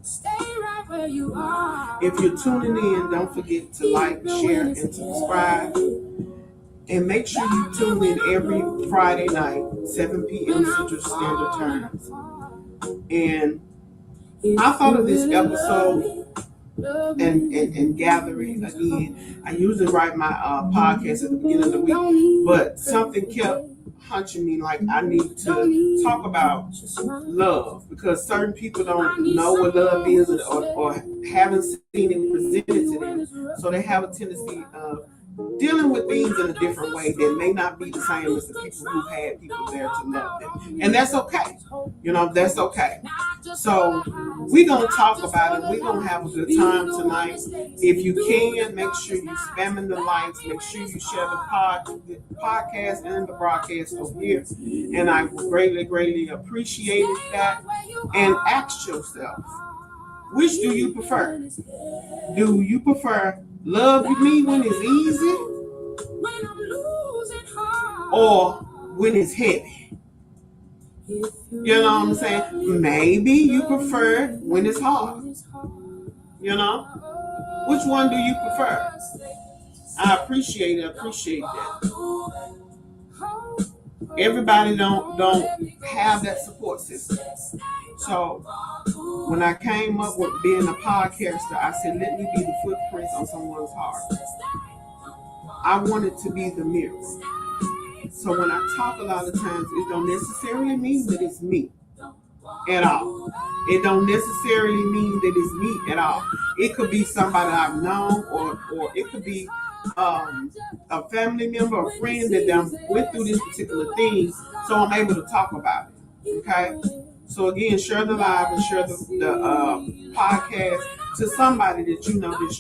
Stay right where you are. If you're tuning in, don't forget to like, share, and subscribe. And make sure you tune in every Friday night, 7 p.m. Central Standard Time. And I thought of this episode and gathering again. I usually write my podcast at the beginning of the week, but something kept hunching me like I need to talk about love, because certain people don't know what love is or haven't seen it presented to them. So they have a tendency of dealing with things in a different way that may not be the same as the people who had people there to love them. And that's okay. That's okay. So we're going to talk about it. We're going to have a good time tonight. If you can, make sure you spamming the likes. Make sure you share the podcast and the broadcast over here. And I greatly, greatly appreciate that. And ask yourself, which do you prefer? Do you prefer love me when it's easy or when it's heavy? You know what I'm saying? Maybe you prefer when it's hard. Which one do you prefer? I appreciate that. Everybody don't have that support system. So when I came up with being a podcaster, I said, let me be the footprints on someone's heart. I wanted to be the mirror. So when I talk a lot of times, it don't necessarily mean that it's me at all. It don't necessarily mean that it's me at all. It could be somebody I've known, or it could be a family member or friend that went through this particular thing, so I'm able to talk about it. Okay? So again, share the live and share the podcast to somebody that you know that's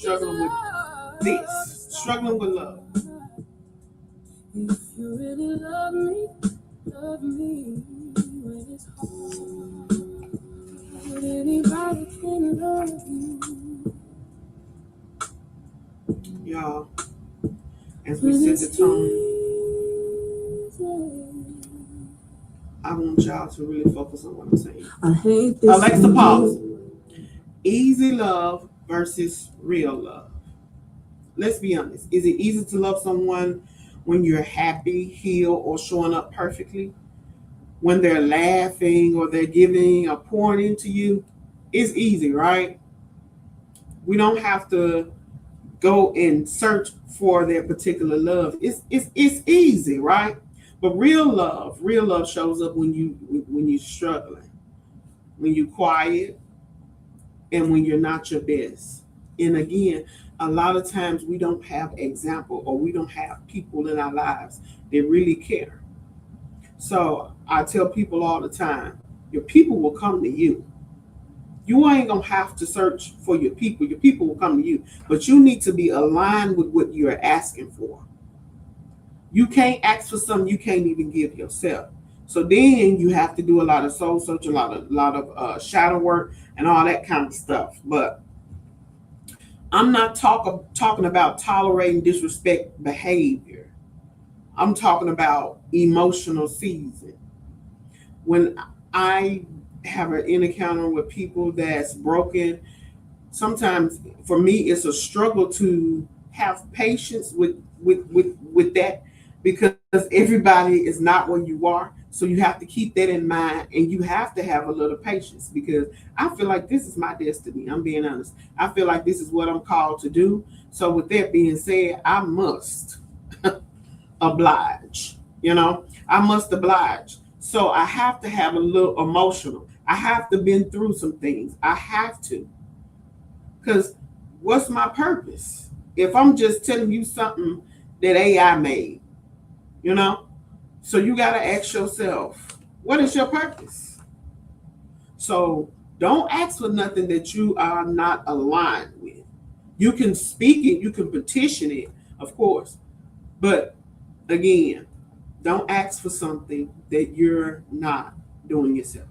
struggling with love. If you really love me when it's hard. But anybody can love you. Y'all, as we set the tone, I want y'all to really focus on what I'm saying. I hate this. Alexa, pause. Easy love versus real love. Let's be honest. Is it easy to love someone when you're happy, healed, or showing up perfectly? When they're laughing or they're giving or pouring into you? It's easy, right? We don't have to go and search for their particular love. It's easy, right? But real love shows up when you're struggling, when you're quiet, and when you're not your best. And again, a lot of times we don't have example, or we don't have people in our lives that really care. So I tell people all the time, your people will come to you. You ain't gonna have to search for your people. Your people will come to you, but you need to be aligned with what you're asking for. You can't ask for something you can't even give yourself. So then you have to do a lot of soul search, a lot of shadow work, and all that kind of stuff. But I'm not talking about tolerating disrespect behavior. I'm talking about emotional season. When I have an encounter with people that's broken, sometimes for me it's a struggle to have patience with that, because everybody is not where you are. So you have to keep that in mind, and you have to have a little patience, because I feel like this is my destiny. I'm being honest. I feel like this is what I'm called to do. So with that being said, I must oblige. I must oblige. So I have to have a little emotional. I have to been through some things. I have to. Because what's my purpose? If I'm just telling you something that AI made, So you got to ask yourself, what is your purpose? So don't ask for nothing that you are not aligned with. You can speak it, you can petition it, of course. But again, don't ask for something that you're not doing yourself.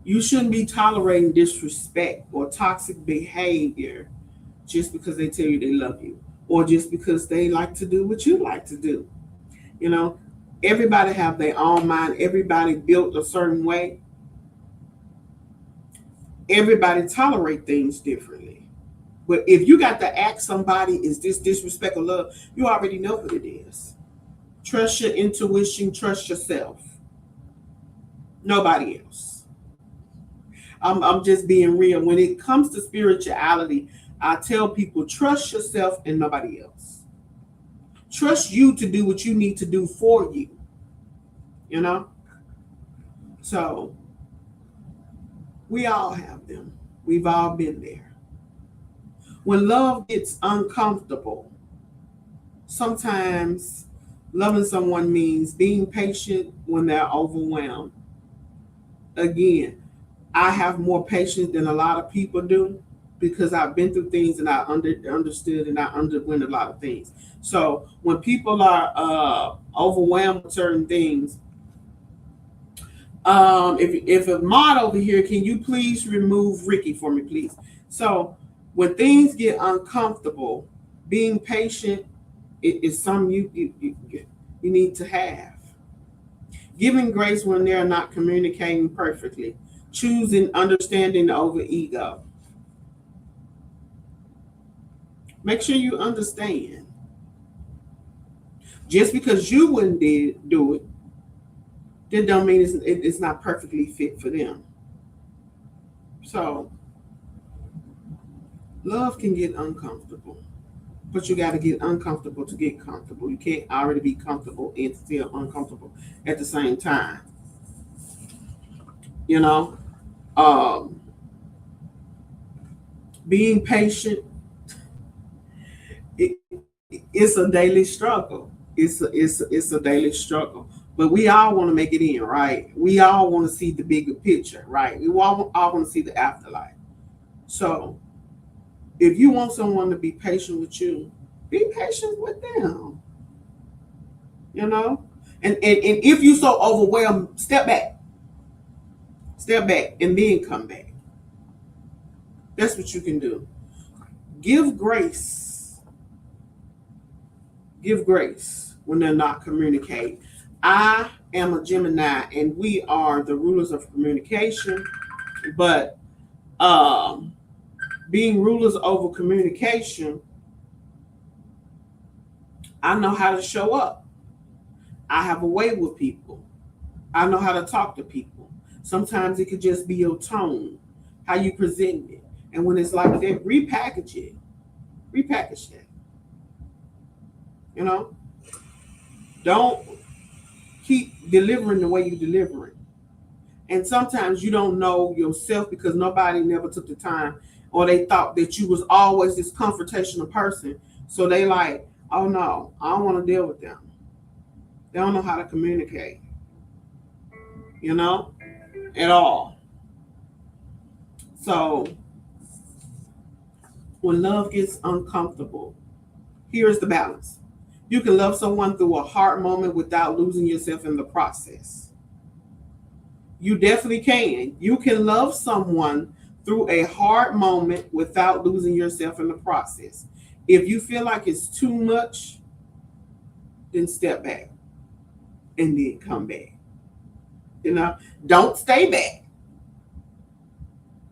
You shouldn't be tolerating disrespect or toxic behavior just because they tell you they love you, or just because they like to do what you like to do. Everybody have their own mind. Everybody built a certain way. Everybody tolerate things differently. But if you got to ask somebody, is this disrespect or love? You already know what it is. Trust your intuition, trust yourself. Nobody else. I'm just being real. When it comes to spirituality, I tell people trust yourself and nobody else. Trust you to do what you need to do for you. You know? So we all have them. We've all been there. When love gets uncomfortable, sometimes loving someone means being patient when they're overwhelmed. Again, I have more patience than a lot of people do because I've been through things and I understood and I underwent a lot of things. So when people are overwhelmed with certain things, if a mod over here, can you please remove Ricky for me, please? So when things get uncomfortable, being patient is something you need to have. Giving grace when they're not communicating perfectly. Choosing understanding over ego. Make sure you understand. Just because you wouldn't do it, that don't mean it's not perfectly fit for them. So, love can get uncomfortable, but you got to get uncomfortable to get comfortable. You can't already be comfortable and still uncomfortable at the same time. You know, um, being patient, it, it's a daily struggle. It's a daily struggle. But we all want to make it in, right? We all want to see the bigger picture, right? We all want to see the afterlife. So if you want someone to be patient with you, be patient with them. You know? And if you so overwhelmed, step back. Step back and then come back. That's what you can do. Give grace. Give grace when they're not communicating. I am a Gemini and we are the rulers of communication, but being rulers over communication, I know how to show up. I have a way with people. I know how to talk to people. Sometimes it could just be your tone, how you present it. And when it's like that, repackage it. Repackage it. You know? Don't keep delivering the way you deliver it. And sometimes you don't know yourself because nobody never took the time or they thought that you was always this confrontational person. So they like, oh no, I don't want to deal with them. They don't know how to communicate, you know, at all. So when love gets uncomfortable, here's the balance. You can love someone through a hard moment without losing yourself in the process. You definitely can. You can love someone through a hard moment without losing yourself in the process. If you feel like it's too much, then step back and then come back. You know, don't stay back.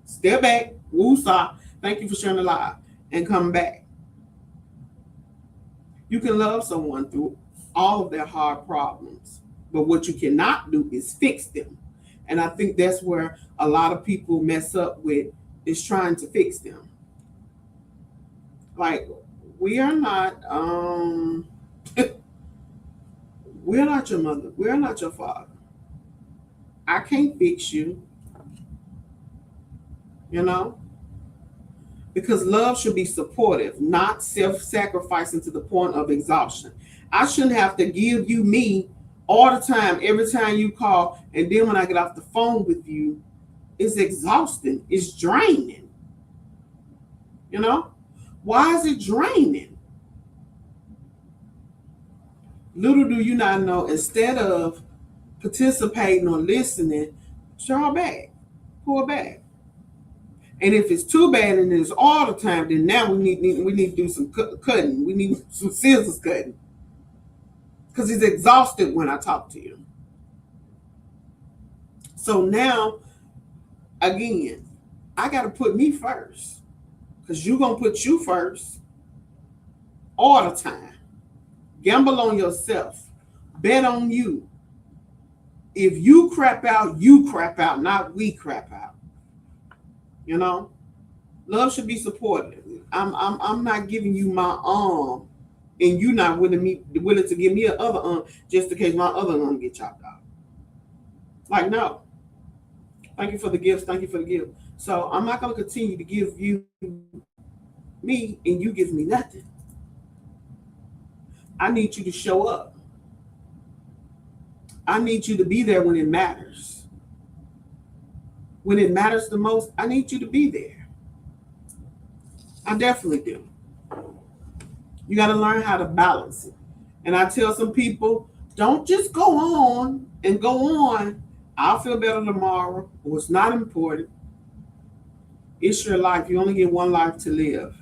Step back, woosah. Thank you for sharing the live, and come back. You can love someone through all of their hard problems, but what you cannot do is fix them. And I think that's where a lot of people mess up with is trying to fix them. Like we are not we're not your mother. We're not your father. I can't fix you, you know? Because love should be supportive, not self-sacrificing to the point of exhaustion. I shouldn't have to give you me all the time, every time you call, and then when I get off the phone with you, it's exhausting. It's draining. You know? Why is it draining? Little do you not know, instead of participating or listening, draw back, pull back. And if it's too bad and it's all the time, then now we need to do some cutting. We need some scissors cutting. Because he's exhausted when I talk to you. So now, again, I got to put me first because you're going to put you first all the time. Gamble on yourself. Bet on you. If you crap out, you crap out, not we crap out. You know? Love should be supportive. I'm not giving you my arm and you not willing to give me a other arm just in case my other arm get chopped off. Like, no. Thank you for the gifts. Thank you for the gift. So I'm not going to continue to give you me and you give me nothing. I need you to show up. I need you to be there when it matters. When it matters the most, I need you to be there. I definitely do. You got to learn how to balance it. And I tell some people, don't just go on and go on. I'll feel better tomorrow. Well, it's not important. It's your life. You only get one life to live.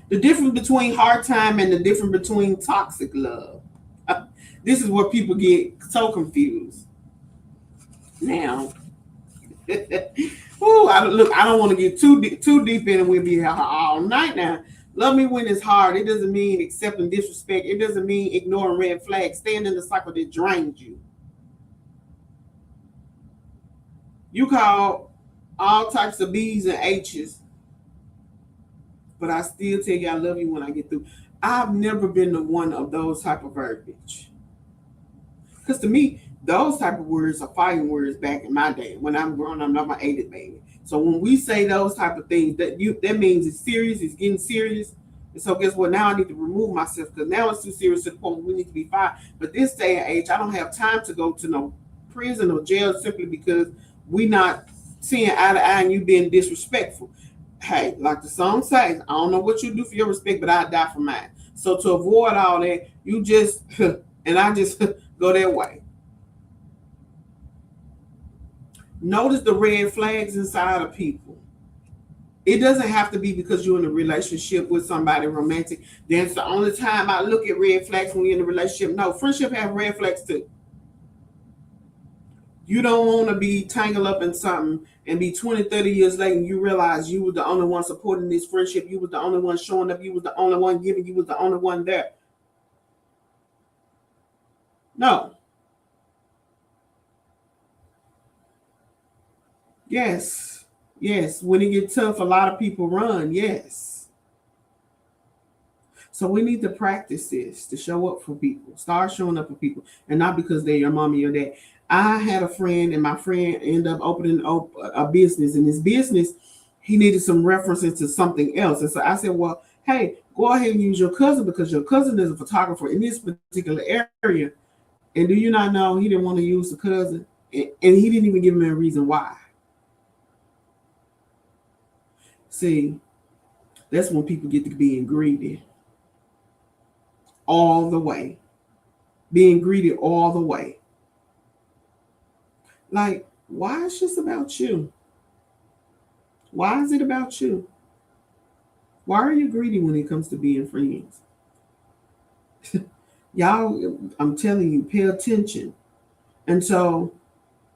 The difference between hard time and the difference between toxic love. This is where people get so confused. Now, I don't want to get too deep in it. We'll be here all night now. Love me when it's hard. It doesn't mean accepting disrespect. It doesn't mean ignoring red flags. Staying in the cycle that drains you. You call all types of B's and H's, but I still tell you I love you when I get through. I've never been the one of those type of verbiage. Because to me, those type of words are fighting words back in my day. When I'm growing up, I'm not my 80s baby. So when we say those type of things, that means it's serious, it's getting serious. And so guess what? Now I need to remove myself because now it's too serious to the point where we need to be fine. But this day and age, I don't have time to go to no prison or jail simply because we not seeing eye to eye and you being disrespectful. Hey, like the song says, I don't know what you do for your respect, but I die for mine. So to avoid all that, you just and I just go that way. Notice the red flags inside of people. It doesn't have to be because you're in a relationship with somebody romantic. That's the only time I look at red flags when you're in a relationship. No, friendship have red flags too. You don't want to be tangled up in something and be 20, 30 years later and you realize you were the only one supporting this friendship. You was the only one showing up. You was the only one giving. You was the only one there. No. Yes. Yes. When it gets tough, a lot of people run. Yes. So we need to practice this to show up for people. Start showing up for people. And not because they're your mom or your dad. I had a friend and my friend ended up opening a business. In his business, he needed some references to something else. And so I said, well, hey, go ahead and use your cousin because your cousin is a photographer in this particular area. And do you not know he didn't want to use the cousin? And he didn't even give me a reason why. See, that's when people get to being greedy. All the way. Being greedy all the way. Like, why is this about you? Why is it about you? Why are you greedy when it comes to being friends? Y'all, I'm telling you, pay attention. And so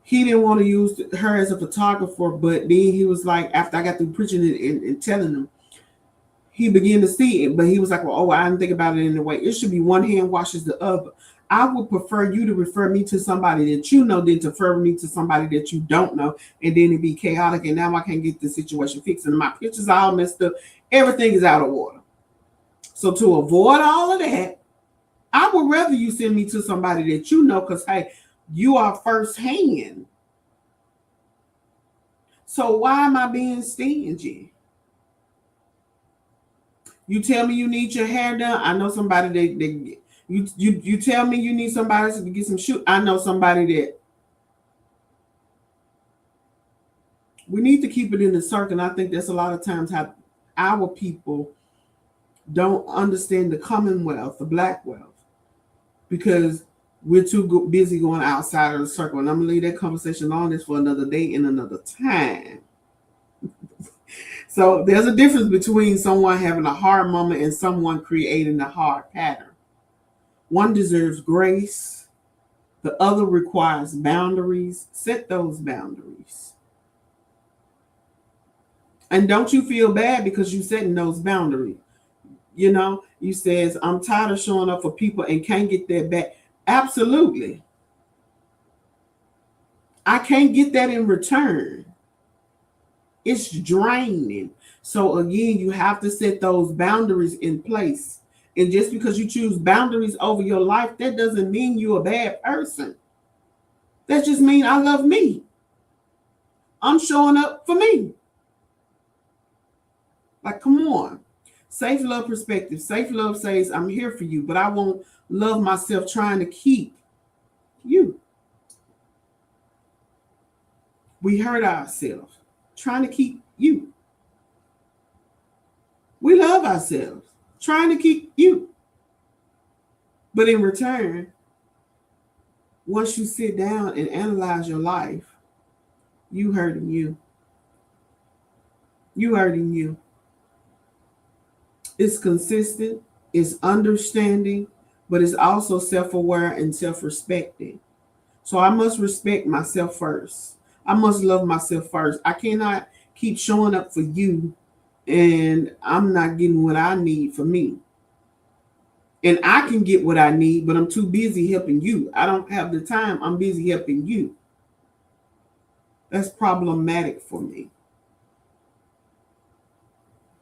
he didn't want to use her as a photographer, but then he was like, after I got through preaching and telling him, he began to see it, but he was like, well, I didn't think about it in a way. It should be one hand washes the other. I would prefer you to refer me to somebody that you know than to refer me to somebody that you don't know. And then it'd be chaotic. And now I can't get the situation fixed. And my pictures are all messed up. Everything is out of order. So to avoid all of that, I would rather you send me to somebody that you know because, hey, you are firsthand. So why am I being stingy? You tell me you need your hair done. I know somebody that you tell me you need somebody to get some shoes. I know somebody that. We need to keep it in the circle. And I think that's a lot of times how our people don't understand the commonwealth, the black wealth, because we're too busy going outside of the circle. And I'm going to leave that conversation on this for another day and another time. So there's a difference between someone having a hard moment and someone creating a hard pattern. One deserves grace. The other requires boundaries. Set those boundaries. And don't you feel bad because you setting those boundaries. You know, you says, I'm tired of showing up for people and can't get that back. Absolutely. I can't get that in return. It's draining. So again, you have to set those boundaries in place. And just because you choose boundaries over your life, that doesn't mean you're a bad person. That just means I love me. I'm showing up for me. Like, come on. Safe love perspective. Safe love says, I'm here for you, but I won't love myself trying to keep you. We hurt ourselves trying to keep you. We love ourselves trying to keep you. But in return, once you sit down and analyze your life, you hurting you. You hurting you. It's consistent, it's understanding, but it's also self-aware and self-respecting. So I must respect myself first. I must love myself first. I cannot keep showing up for you and I'm not getting what I need for me. And I can get what I need, but I'm too busy helping you. I don't have the time. I'm busy helping you. That's problematic for me.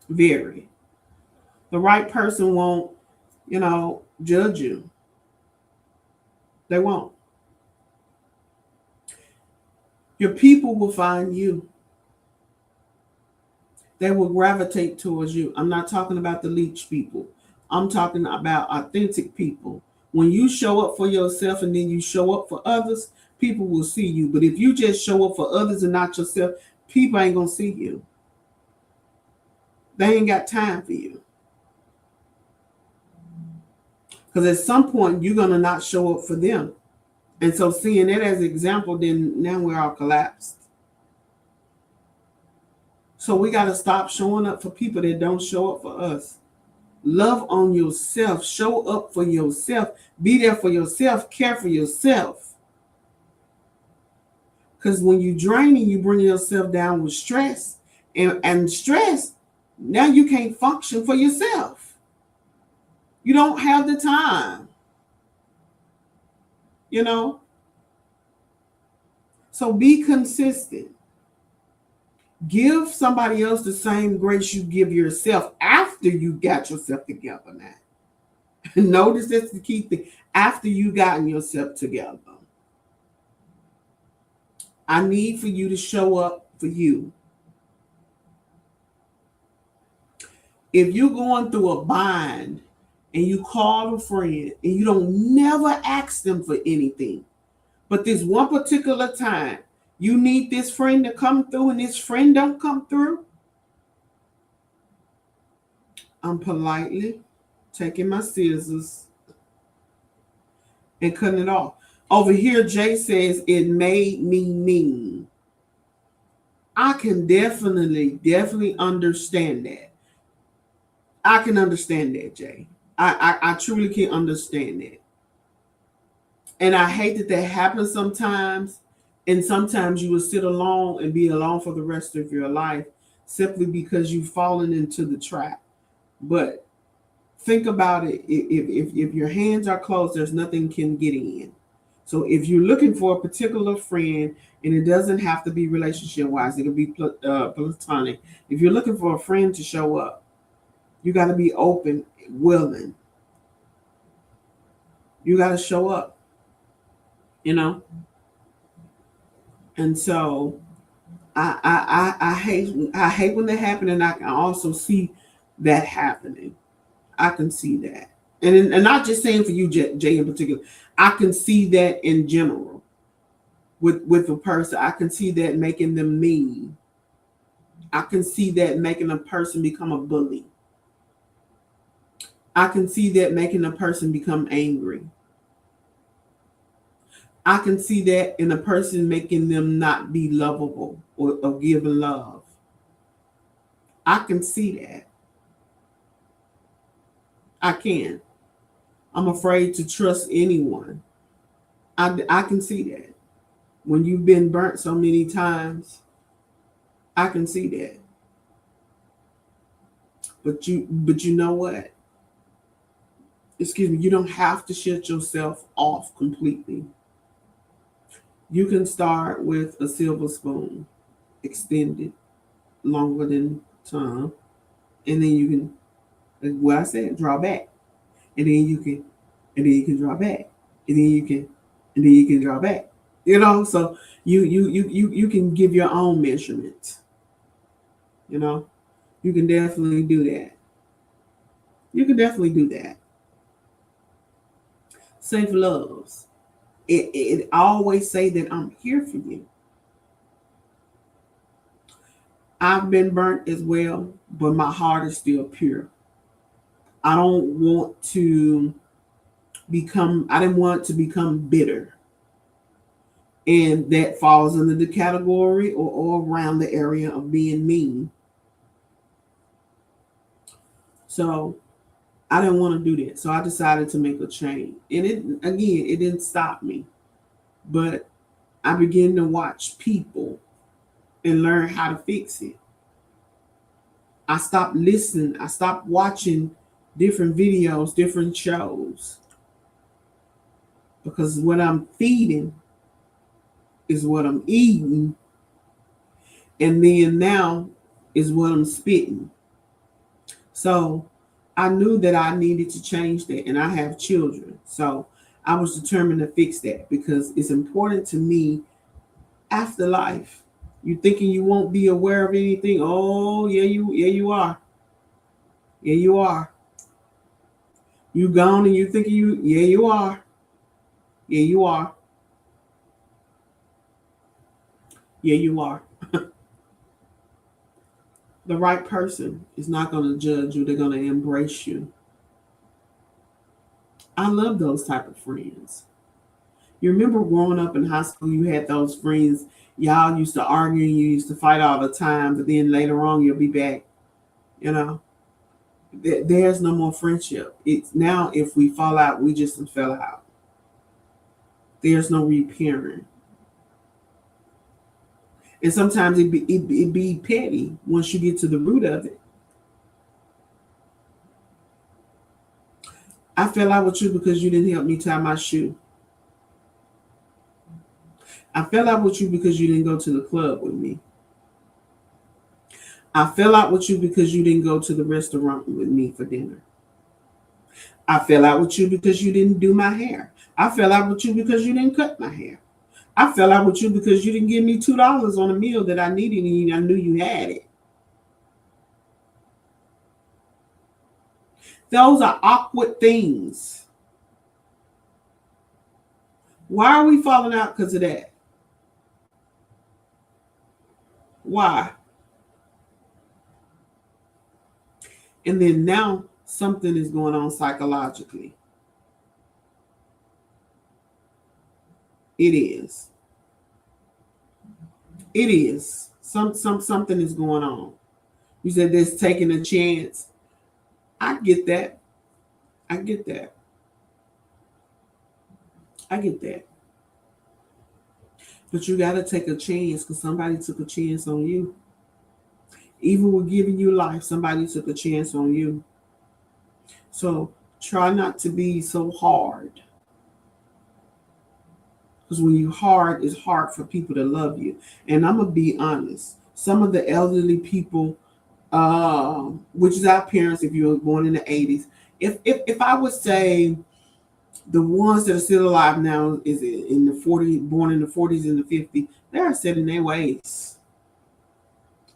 Very. The right person won't, judge you. They won't. Your people will find you. They will gravitate towards you. I'm not talking about the leech people. I'm talking about authentic people. When you show up for yourself and then you show up for others, people will see you. But if you just show up for others and not yourself, people ain't going to see you. They ain't got time for you. Because at some point, you're going to not show up for them. And so seeing that as an example, then now we're all collapsed. So we got to stop showing up for people that don't show up for us. Love on yourself. Show up for yourself. Be there for yourself. Care for yourself. Because when you draining, you bring yourself down with stress. And stress, now you can't function for yourself. You don't have the time. So be consistent. Give somebody else the same grace you give yourself after you got yourself together now. Notice that's the key thing. After you gotten yourself together. I need for you to show up for you. If you're going through a bind and you call a friend and you don't never ask them for anything, but this one particular time, you need this friend to come through and this friend don't come through, I'm politely taking my scissors and cutting it off. Over here, Jay says, it made me mean. I can definitely understand that. I can understand that, Jay. I truly can understand that. And I hate that happens sometimes. And sometimes you will sit alone and be alone for the rest of your life simply because you've fallen into the trap. But think about it. If your hands are closed, there's nothing can get in. So if you're looking for a particular friend, and it doesn't have to be relationship-wise, it could be platonic. If you're looking for a friend to show up, you got to be open, willing. You got to show up, And so I hate when that happens, and I can also see that happening. I can see that, and not just saying for you, Jay, in particular. I can see that in general with a person. I can see that making them mean. I can see that making a person become a bully. I can see that making a person become angry. I can see that in a person making them not be lovable or giving love. I can see that. I can. I'm afraid to trust anyone. I can see that. When you've been burnt so many times, I can see that. But you know what? Excuse me, you don't have to shut yourself off completely. You can start with a silver spoon, extended longer than time, and then you can, like what I said, draw back, and then you can, and then you can draw back, and then you can, and then you can draw back. So you can give your own measurements. You know, you can definitely do that. You can definitely do that. Safe loves. It always say that I'm here for you. I've been burnt as well, but my heart is still pure. I don't want to I didn't want to become bitter. And that falls under the category or around the area of being mean. So I didn't want to do that. So I decided to make a change. And it didn't stop me. But I began to watch people and learn how to fix it. I stopped listening. I stopped watching different videos, different shows. Because what I'm feeding is what I'm eating. And then now is what I'm spitting. So I knew that I needed to change that. And I have children. So I was determined to fix that because it's important to me after life. You thinking you won't be aware of anything? Oh, yeah, you are. Yeah, you are. You gone and you thinking yeah, you are. Yeah, you are. Yeah, you are. The right person is not going to judge you. They're going to embrace you. I love those type of friends. You remember growing up in high school, you had those friends. Y'all used to argue, you used to fight all the time, but then later on you'll be back. You know, there's no more friendship. It's now if we fall out, we just fell out. There's no repairing. And sometimes it be petty once you get to the root of it. I fell out with you because you didn't help me tie my shoe. I fell out with you because you didn't go to the club with me. I fell out with you because you didn't go to the restaurant with me for dinner. I fell out with you because you didn't do my hair. I fell out with you because you didn't cut my hair. I fell out with you because you didn't give me $2 on a meal that I needed and I knew you had it. Those are awkward things. Why are we falling out because of that? Why? And then now something is going on psychologically. It is. It is. Something is going on. You said there's taking a chance. I get that. I get that. I get that. But you got to take a chance because somebody took a chance on you. Even with giving you life, somebody took a chance on you. So try not to be so hard. Because when you're hard, it's hard for people to love you. And I'm going to be honest. Some of the elderly people, which is our parents, if you were born in the 80s, if I would say the ones that are still alive now is in the 40s, born in the 40s and the 50s, they are set in their ways.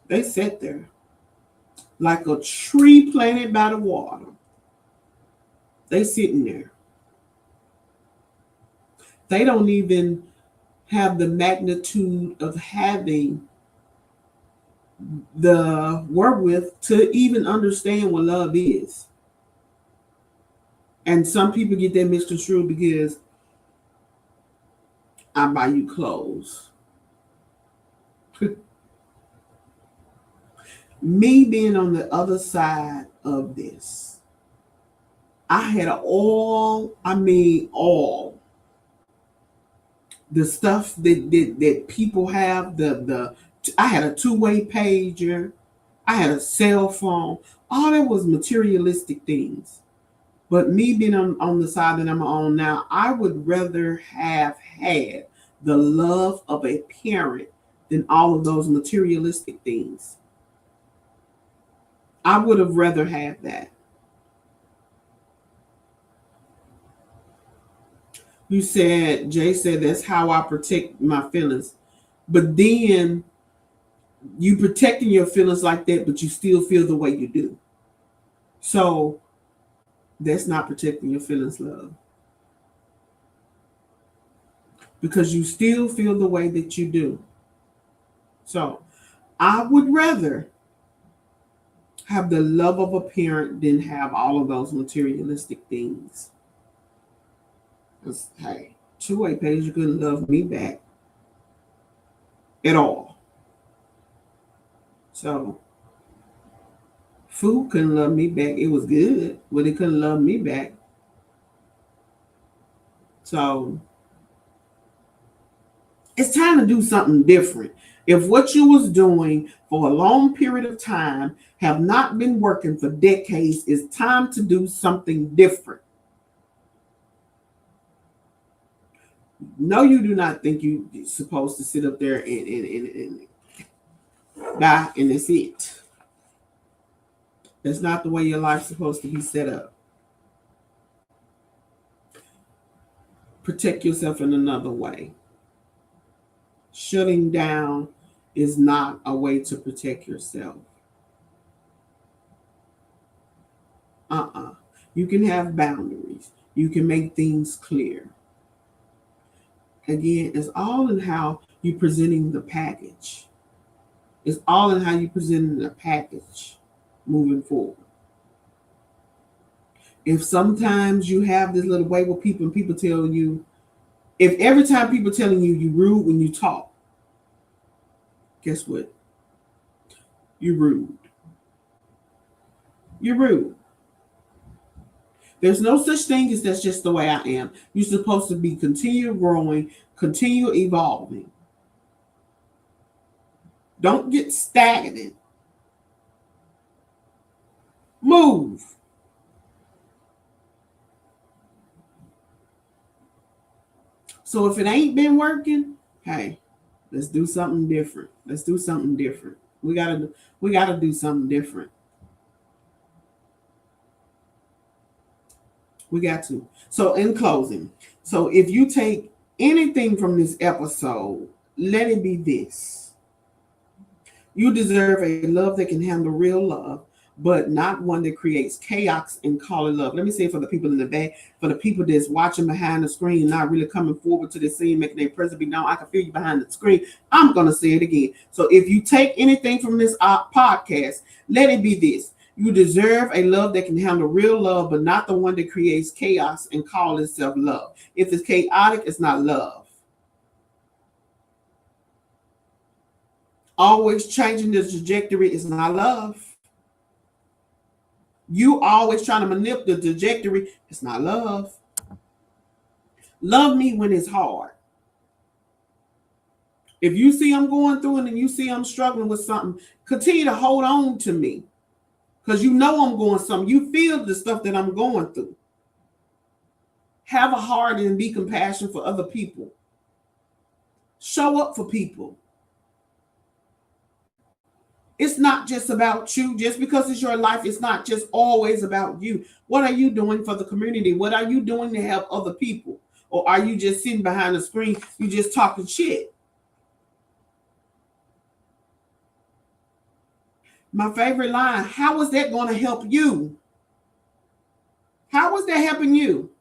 They sit there like a tree planted by the water. They sitting there. They don't even have the magnitude of having the wherewith to even understand what love is. And some people get that misconstrued because I buy you clothes. Me being on the other side of this, I had all the stuff that people have. I had a two-way pager. I had a cell phone. All that was materialistic things. But me being on the side that I'm on now, I would rather have had the love of a parent than all of those materialistic things. I would have rather had that. You said, Jay said, that's how I protect my feelings. But then you protecting your feelings like that, but you still feel the way you do. So that's not protecting your feelings, love. Because you still feel the way that you do. So I would rather have the love of a parent than have all of those materialistic things. Because, hey, 2-way page, you couldn't love me back at all. So, food couldn't love me back. It was good, but it couldn't love me back. So, it's time to do something different. If what you was doing for a long period of time have not been working for decades, it's time to do something different. No, you do not think you're supposed to sit up there and die and that's it. That's not the way your life's supposed to be set up. Protect yourself in another way. Shutting down is not a way to protect yourself. You can have boundaries. You can make things clear. Again, it's all in how you're presenting the package. It's all in how you're presenting the package moving forward. If sometimes you have this little way with people and people tell you, if every time people telling you you rude when you talk, guess what? You're rude. You're rude. There's no such thing as that's just the way I am. You're supposed to be continue growing, continue evolving. Don't get stagnant. Move. So if it ain't been working, hey, let's do something different. Let's do something different. We gotta do something different. We got to. So in closing, so if you take anything from this episode, let it be this. You deserve a love that can handle real love, but not one that creates chaos and call it love. Let me say it for the people in the back, for the people that's watching behind the screen, not really coming forward to the scene, making their presence be known. I can feel you behind the screen. I'm going to say it again. So if you take anything from this podcast, let it be this. You deserve a love that can handle real love, but not the one that creates chaos and call itself love. If it's chaotic, it's not love. Always changing the trajectory is not love. You always trying to manipulate the trajectory, it's not love. Love me when it's hard. If you see I'm going through it and you see I'm struggling with something, continue to hold on to me. Because you know I'm going something. You feel the stuff that I'm going through. Have a heart and be compassionate for other people. Show up for people. It's not just about you. Just because it's your life, it's not just always about you. What are you doing for the community? What are you doing to help other people? Or are you just sitting behind the screen? You just talking shit. My favorite line, how is that going to help you? How is that helping you?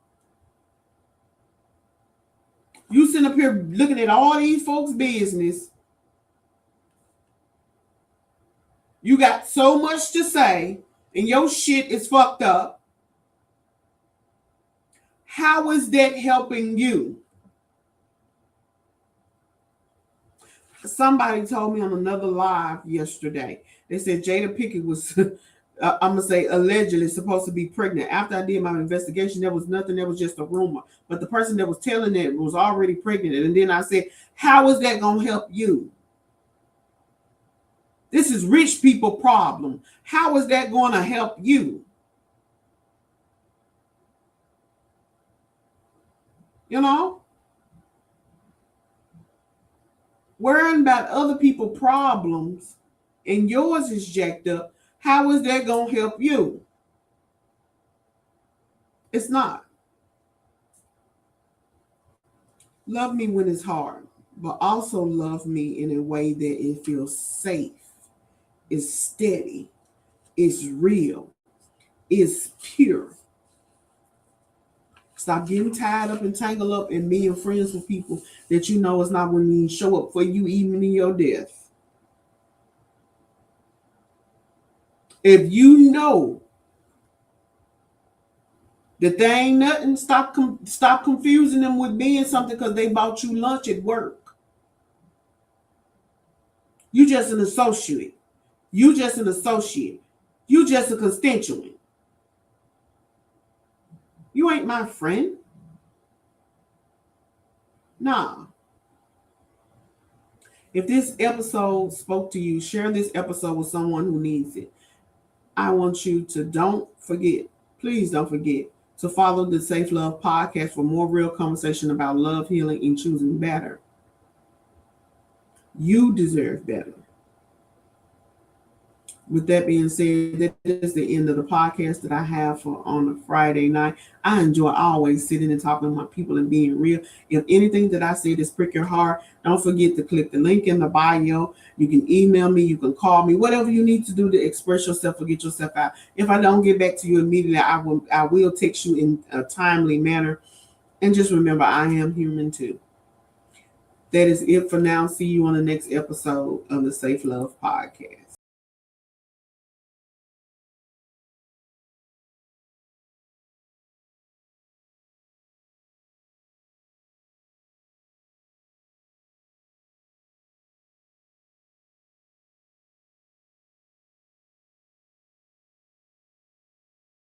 You sitting up here looking at all these folks' business. You got so much to say, and your shit is fucked up. How is that helping you? Somebody told me on another live yesterday. They said Jada Pinkett was, I'm going to say allegedly supposed to be pregnant. After I did my investigation, there was nothing. There was just a rumor. But the person that was telling it was already pregnant. And then I said, how is that going to help you? This is rich people problem. How is that going to help you? You know, worrying about other people's problems and yours is jacked up. How is that going to help you? It's not. Love me when it's hard, but also love me in a way that it feels safe, is steady, is real, is pure. Stop getting tied up and tangled up and being friends with people that you know is not going to show up for you even in your death. If you know that they ain't nothing, stop confusing them with being something because they bought you lunch at work. You just an associate. You just an associate. You just a constituent. You ain't my friend. Nah. If this episode spoke to you, share this episode with someone who needs it. I want you to please don't forget to follow the Safe Love Podcast for more real conversation about love, healing, and choosing better. You deserve better. With that being said, that is the end of the podcast that I have for on a Friday night. I enjoy always sitting and talking to my people and being real. If anything that I said is prick your heart, don't forget to click the link in the bio. You can email me, you can call me, whatever you need to do to express yourself or get yourself out. If I don't get back to you immediately, I will text you in a timely manner. And just remember, I am human too. That is it for now. See you on the next episode of the Safe Love Podcast.